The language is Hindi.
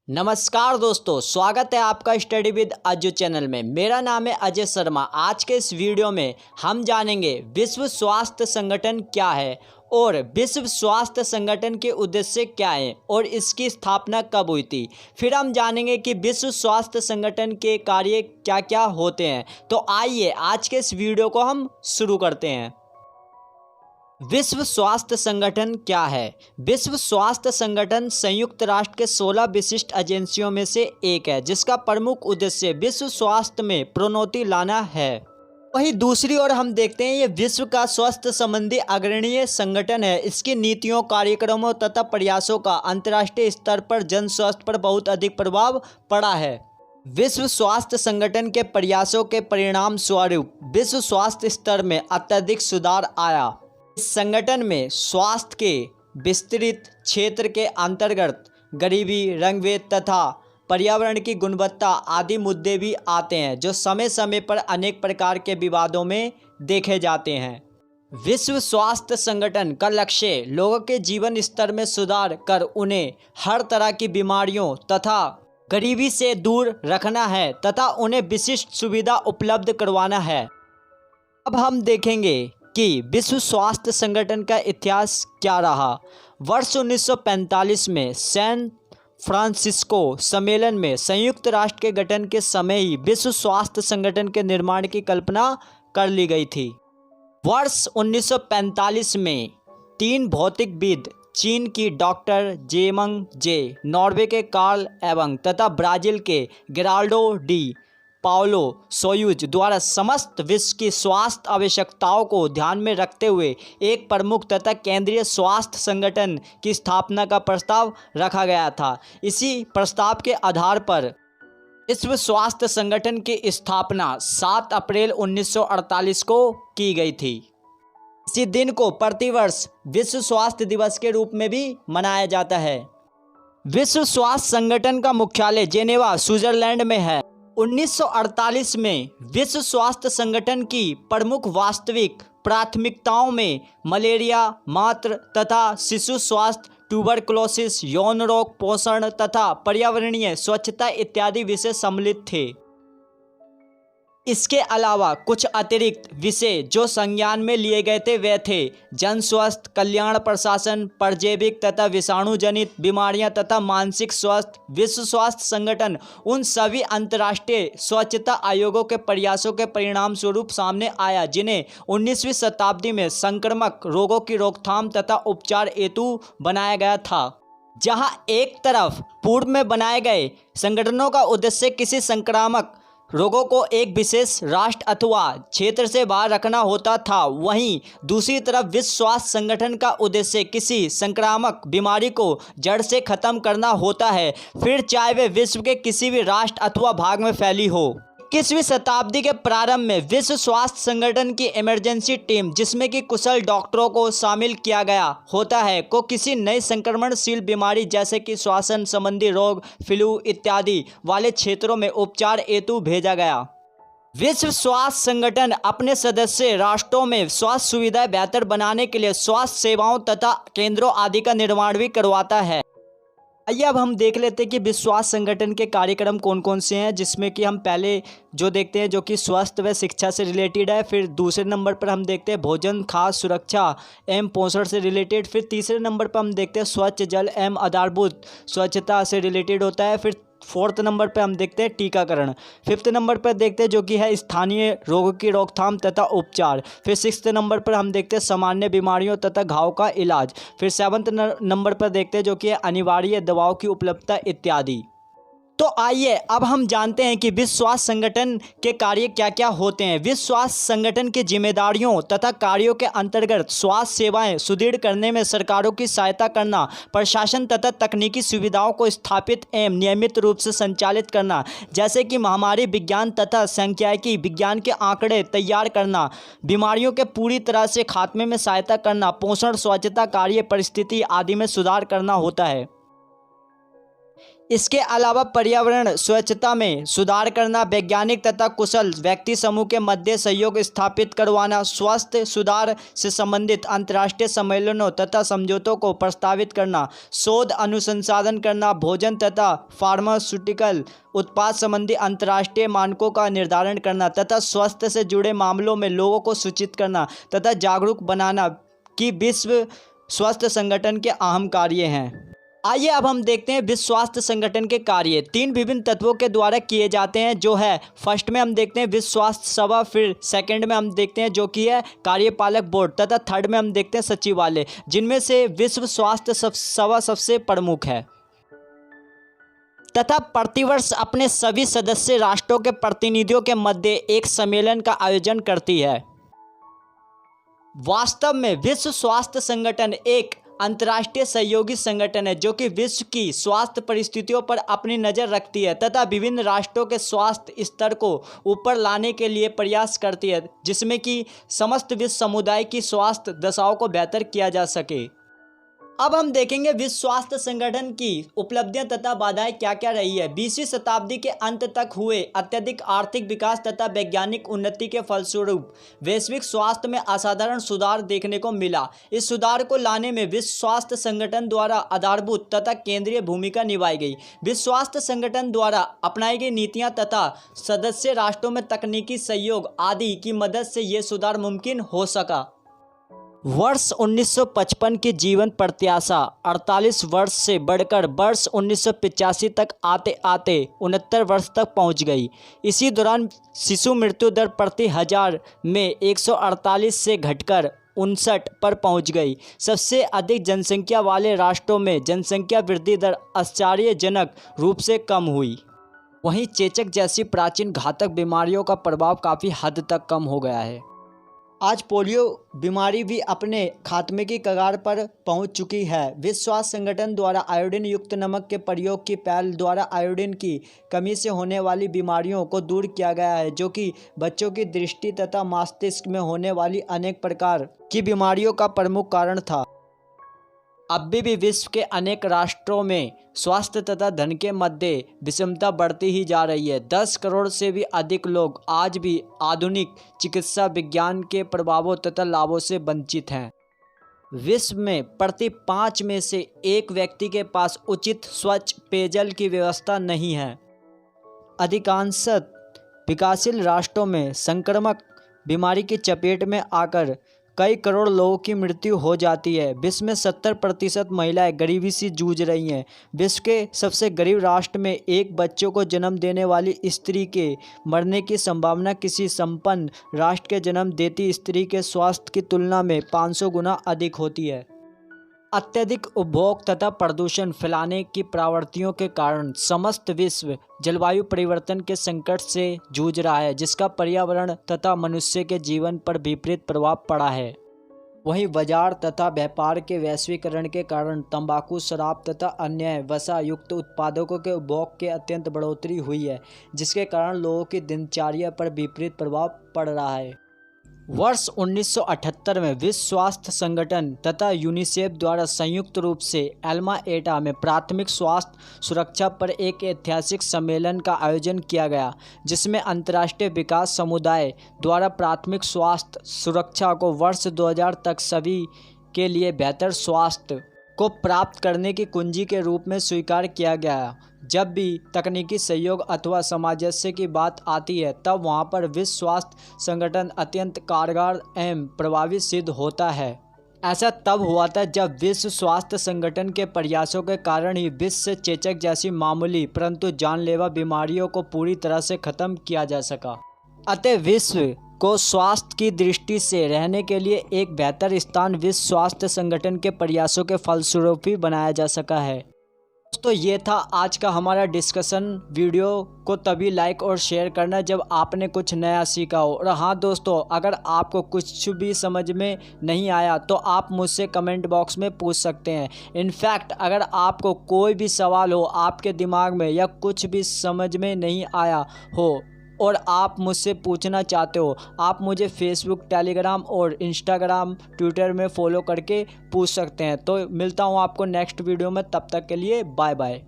नमस्कार दोस्तों, स्वागत है आपका स्टडी विद अज्जू चैनल में। मेरा नाम है अजय शर्मा। आज के इस वीडियो में हम जानेंगे विश्व स्वास्थ्य संगठन क्या है और विश्व स्वास्थ्य संगठन के उद्देश्य क्या हैं और इसकी स्थापना कब हुई थी। फिर हम जानेंगे कि विश्व स्वास्थ्य संगठन के कार्य क्या क्या होते हैं। तो आइए आज के इस वीडियो को हम शुरू करते हैं। विश्व स्वास्थ्य संगठन क्या है? विश्व स्वास्थ्य संगठन संयुक्त राष्ट्र के 16 विशिष्ट एजेंसियों में से एक है, जिसका प्रमुख उद्देश्य विश्व स्वास्थ्य में प्रोन्नति लाना है। वहीं दूसरी ओर हम देखते हैं ये विश्व का स्वास्थ्य संबंधी अग्रणीय संगठन है। इसकी नीतियों, कार्यक्रमों तथा प्रयासों का अंतर्राष्ट्रीय स्तर पर जन स्वास्थ्य पर बहुत अधिक प्रभाव पड़ा है। विश्व स्वास्थ्य संगठन के प्रयासों के परिणाम स्वरूप विश्व स्वास्थ्य स्तर में अत्यधिक सुधार आया। इस संगठन में स्वास्थ्य के विस्तृत क्षेत्र के अंतर्गत गरीबी, रंगभेद तथा पर्यावरण की गुणवत्ता आदि मुद्दे भी आते हैं, जो समय समय पर अनेक प्रकार के विवादों में देखे जाते हैं। विश्व स्वास्थ्य संगठन का लक्ष्य लोगों के जीवन स्तर में सुधार कर उन्हें हर तरह की बीमारियों तथा गरीबी से दूर रखना है तथा उन्हें विशिष्ट सुविधा उपलब्ध करवाना है। अब हम देखेंगे कि विश्व स्वास्थ्य संगठन का इतिहास क्या रहा। वर्ष 1945 में सैन फ्रांसिस्को सम्मेलन में संयुक्त राष्ट्र के गठन के समय ही विश्व स्वास्थ्य संगठन के निर्माण की कल्पना कर ली गई थी। वर्ष 1945 में 3 भौतिकविद, चीन की डॉक्टर जेमंग जे, नॉर्वे के कार्ल एवंग तथा ब्राज़ील के गेराल्डो डी पाओलो सोयूज द्वारा समस्त विश्व की स्वास्थ्य आवश्यकताओं को ध्यान में रखते हुए एक प्रमुख तथा केंद्रीय स्वास्थ्य संगठन की स्थापना का प्रस्ताव रखा गया था। इसी प्रस्ताव के आधार पर विश्व स्वास्थ्य संगठन की स्थापना 7 अप्रैल 1948 को की गई थी। इसी दिन को प्रतिवर्ष विश्व स्वास्थ्य दिवस के रूप में भी मनाया जाता है। विश्व स्वास्थ्य संगठन का मुख्यालय जेनेवा, स्विट्जरलैंड में है। 1948 में विश्व स्वास्थ्य संगठन की प्रमुख वास्तविक प्राथमिकताओं में मलेरिया, मातृ तथा शिशु स्वास्थ्य, ट्यूबरकुलोसिस, यौन रोग, पोषण तथा पर्यावरणीय स्वच्छता इत्यादि विषय सम्मिलित थे। इसके अलावा कुछ अतिरिक्त विषय जो संज्ञान में लिए गए थे वे थे जन स्वास्थ्य, कल्याण प्रशासन, परजैविक तथा विषाणु जनित बीमारियां तथा मानसिक स्वास्थ्य। विश्व स्वास्थ्य संगठन उन सभी अंतर्राष्ट्रीय स्वच्छता आयोगों के प्रयासों के परिणाम स्वरूप सामने आया जिन्हें 19वीं शताब्दी में संक्रामक रोगों की रोकथाम तथा उपचार हेतु बनाया गया था। जहां एक तरफ पूर्व में बनाए गए संगठनों का उद्देश्य किसी संक्रामक रोगों को एक विशेष राष्ट्र अथवा क्षेत्र से बाहर रखना होता था, वहीं दूसरी तरफ विश्व स्वास्थ्य संगठन का उद्देश्य किसी संक्रामक बीमारी को जड़ से खत्म करना होता है, फिर चाहे वे विश्व के किसी भी राष्ट्र अथवा भाग में फैली हो। 21वीं शताब्दी के प्रारंभ में विश्व स्वास्थ्य संगठन की इमरजेंसी टीम, जिसमें कि कुशल डॉक्टरों को शामिल किया गया होता है, को किसी नई संक्रमणशील बीमारी जैसे कि श्वसन संबंधी रोग, फ्लू इत्यादि वाले क्षेत्रों में उपचार हेतु भेजा गया। विश्व स्वास्थ्य संगठन अपने सदस्य राष्ट्रों में स्वास्थ्य सुविधाएं बेहतर बनाने के लिए स्वास्थ्य सेवाओं तथा केंद्रों आदि का निर्माण भी करवाता है। आइए अब हम देख लेते हैं कि विश्व स्वास्थ्य संगठन के कार्यक्रम कौन कौन से हैं, जिसमें कि हम पहले जो देखते हैं जो कि स्वास्थ्य व शिक्षा से रिलेटेड है। फिर दूसरे नंबर पर हम देखते हैं भोजन, खाद्य सुरक्षा एवं पोषण से रिलेटेड। फिर तीसरे नंबर पर हम देखते हैं स्वच्छ जल एवं आधारभूत स्वच्छता से रिलेटेड होता है। फिर फोर्थ नंबर पर हम देखते हैं टीकाकरण। फिफ्थ नंबर पर देखते हैं जो कि है स्थानीय रोगों की रोकथाम तथा उपचार। फिर सिक्स्थ नंबर पर हम देखते हैं सामान्य बीमारियों तथा घाव का इलाज। फिर सेवन्थ नंबर पर देखते हैं जो कि है अनिवार्य दवाओं की उपलब्धता इत्यादि। तो आइए अब हम जानते हैं कि विश्व स्वास्थ्य संगठन के कार्य क्या क्या होते हैं। विश्व स्वास्थ्य संगठन की जिम्मेदारियों तथा कार्यों के अंतर्गत स्वास्थ्य सेवाएं सुदृढ़ करने में सरकारों की सहायता करना, प्रशासन तथा तकनीकी सुविधाओं को स्थापित एवं नियमित रूप से संचालित करना, जैसे कि महामारी विज्ञान तथा सांख्यिकी विज्ञान के आंकड़े तैयार करना, बीमारियों के पूरी तरह से खात्मे में सहायता करना, पोषण, स्वच्छता कार्य परिस्थिति आदि में सुधार करना होता है। इसके अलावा पर्यावरण स्वच्छता में सुधार करना, वैज्ञानिक तथा कुशल व्यक्ति समूह के मध्य सहयोग स्थापित करवाना, स्वास्थ्य सुधार से संबंधित अंतर्राष्ट्रीय सम्मेलनों तथा समझौतों को प्रस्तावित करना, शोध अनुसंधान करना, भोजन तथा फार्मास्यूटिकल उत्पाद संबंधी अंतर्राष्ट्रीय मानकों का निर्धारण करना तथा स्वास्थ्य से जुड़े मामलों में लोगों को सूचित करना तथा जागरूक बनाना कि विश्व स्वास्थ्य संगठन के अहम कार्य हैं। आइए अब हम देखते हैं विश्व स्वास्थ्य संगठन के कार्य 3 विभिन्न तत्वों के द्वारा किए जाते हैं, जो है फर्स्ट में हम देखते हैं विश्व स्वास्थ्य सभा, फिर सेकंड में हम देखते हैं जो कि है कार्यपालक बोर्ड तथा थर्ड में हम देखते हैं सचिवालय, जिनमें से विश्व स्वास्थ्य सभा सबसे प्रमुख है तथा प्रतिवर्ष अपने सभी सदस्य राष्ट्रों के प्रतिनिधियों के मध्य एक सम्मेलन का आयोजन करती है। वास्तव में विश्व स्वास्थ्य संगठन एक अंतर्राष्ट्रीय सहयोगी संगठन है जो कि विश्व की स्वास्थ्य परिस्थितियों पर अपनी नज़र रखती है तथा विभिन्न राष्ट्रों के स्वास्थ्य स्तर को ऊपर लाने के लिए प्रयास करती है, जिसमें कि समस्त विश्व समुदाय की स्वास्थ्य दशाओं को बेहतर किया जा सके। अब हम देखेंगे विश्व स्वास्थ्य संगठन की उपलब्धियां तथा बाधाएं क्या क्या रही है। 20वीं शताब्दी के अंत तक हुए अत्यधिक आर्थिक विकास तथा वैज्ञानिक उन्नति के फलस्वरूप वैश्विक स्वास्थ्य में असाधारण सुधार देखने को मिला। इस सुधार को लाने में विश्व स्वास्थ्य संगठन द्वारा आधारभूत तथा केंद्रीय भूमिका निभाई गई। विश्व स्वास्थ्य संगठन द्वारा अपनाई गई नीतियाँ तथा सदस्य राष्ट्रों में तकनीकी सहयोग आदि की मदद से ये सुधार मुमकिन हो सका। वर्ष 1955 की जीवन प्रत्याशा 48 वर्ष से बढ़कर वर्ष 1985 तक आते आते 69 वर्ष तक पहुंच गई। इसी दौरान शिशु मृत्यु दर प्रति हजार में 148 से घटकर 59 पर पहुंच गई। सबसे अधिक जनसंख्या वाले राष्ट्रों में जनसंख्या वृद्धि दर आश्चर्यजनक रूप से कम हुई। वहीं चेचक जैसी प्राचीन घातक बीमारियों का प्रभाव काफ़ी हद तक कम हो गया है। आज पोलियो बीमारी भी अपने खात्मे की कगार पर पहुंच चुकी है। विश्व स्वास्थ्य संगठन द्वारा आयोडीन युक्त नमक के प्रयोग की पहल द्वारा आयोडीन की कमी से होने वाली बीमारियों को दूर किया गया है, जो कि बच्चों की दृष्टि तथा मस्तिष्क में होने वाली अनेक प्रकार की बीमारियों का प्रमुख कारण था। अब भी विश्व के अनेक राष्ट्रों में स्वास्थ्य तथा धन के मध्य विषमता बढ़ती ही जा रही है। 10 करोड़ से भी अधिक लोग आज भी आधुनिक चिकित्सा विज्ञान के प्रभावों तथा लाभों से वंचित हैं। विश्व में प्रति 5 में से 1 व्यक्ति के पास उचित स्वच्छ पेयजल की व्यवस्था नहीं है। अधिकांश विकासशील राष्ट्रों में संक्रामक बीमारी की चपेट में आकर कई करोड़ लोगों की मृत्यु हो जाती है। विश्व में 70% महिलाएं गरीबी से जूझ रही हैं। विश्व के सबसे गरीब राष्ट्र में एक बच्चों को जन्म देने वाली स्त्री के मरने की संभावना किसी संपन्न राष्ट्र के जन्म देती स्त्री के स्वास्थ्य की तुलना में 500 गुना अधिक होती है। अत्यधिक उपभोग तथा प्रदूषण फैलाने की प्रवृत्तियों के कारण समस्त विश्व जलवायु परिवर्तन के संकट से जूझ रहा है, जिसका पर्यावरण तथा मनुष्य के जीवन पर विपरीत प्रभाव पड़ा है। वहीं बाजार तथा व्यापार के वैश्वीकरण के कारण तंबाकू, शराब तथा अन्य वसा युक्त उत्पादों के उपभोग के अत्यंत बढ़ोतरी हुई है, जिसके कारण लोगों की दिनचर्या पर विपरीत प्रभाव पड़ रहा है। वर्ष 1978 में विश्व स्वास्थ्य संगठन तथा यूनिसेफ द्वारा संयुक्त रूप से एल्मा एटा में प्राथमिक स्वास्थ्य सुरक्षा पर एक ऐतिहासिक सम्मेलन का आयोजन किया गया, जिसमें अंतर्राष्ट्रीय विकास समुदाय द्वारा प्राथमिक स्वास्थ्य सुरक्षा को वर्ष 2000 तक सभी के लिए बेहतर स्वास्थ्य को प्राप्त करने की कुंजी के रूप में स्वीकार किया गया। जब भी तकनीकी सहयोग अथवा सामंजस्य की बात आती है, तब वहां पर विश्व स्वास्थ्य संगठन अत्यंत कारगर एवं प्रभावी सिद्ध होता है। ऐसा तब हुआ था जब विश्व स्वास्थ्य संगठन के प्रयासों के कारण ही विश्व से चेचक जैसी मामूली परंतु जानलेवा बीमारियों को पूरी तरह से खत्म किया जा सका। अतः विश्व को स्वास्थ्य की दृष्टि से रहने के लिए एक बेहतर स्थान विश्व स्वास्थ्य संगठन के प्रयासों के फलस्वरूप ही बनाया जा सका है। तो ये था आज का हमारा डिस्कशन। वीडियो को तभी लाइक और शेयर करना जब आपने कुछ नया सीखा हो। और हाँ दोस्तों, अगर आपको कुछ भी समझ में नहीं आया तो आप मुझसे कमेंट बॉक्स में पूछ सकते हैं। इनफैक्ट अगर आपको कोई भी सवाल हो आपके दिमाग में या कुछ भी समझ में नहीं आया हो और आप मुझसे पूछना चाहते हो, आप मुझे फेसबुक, टेलीग्राम और इंस्टाग्राम, ट्विटर में फॉलो करके पूछ सकते हैं। तो मिलता हूँ आपको नेक्स्ट वीडियो में, तब तक के लिए बाय बाय।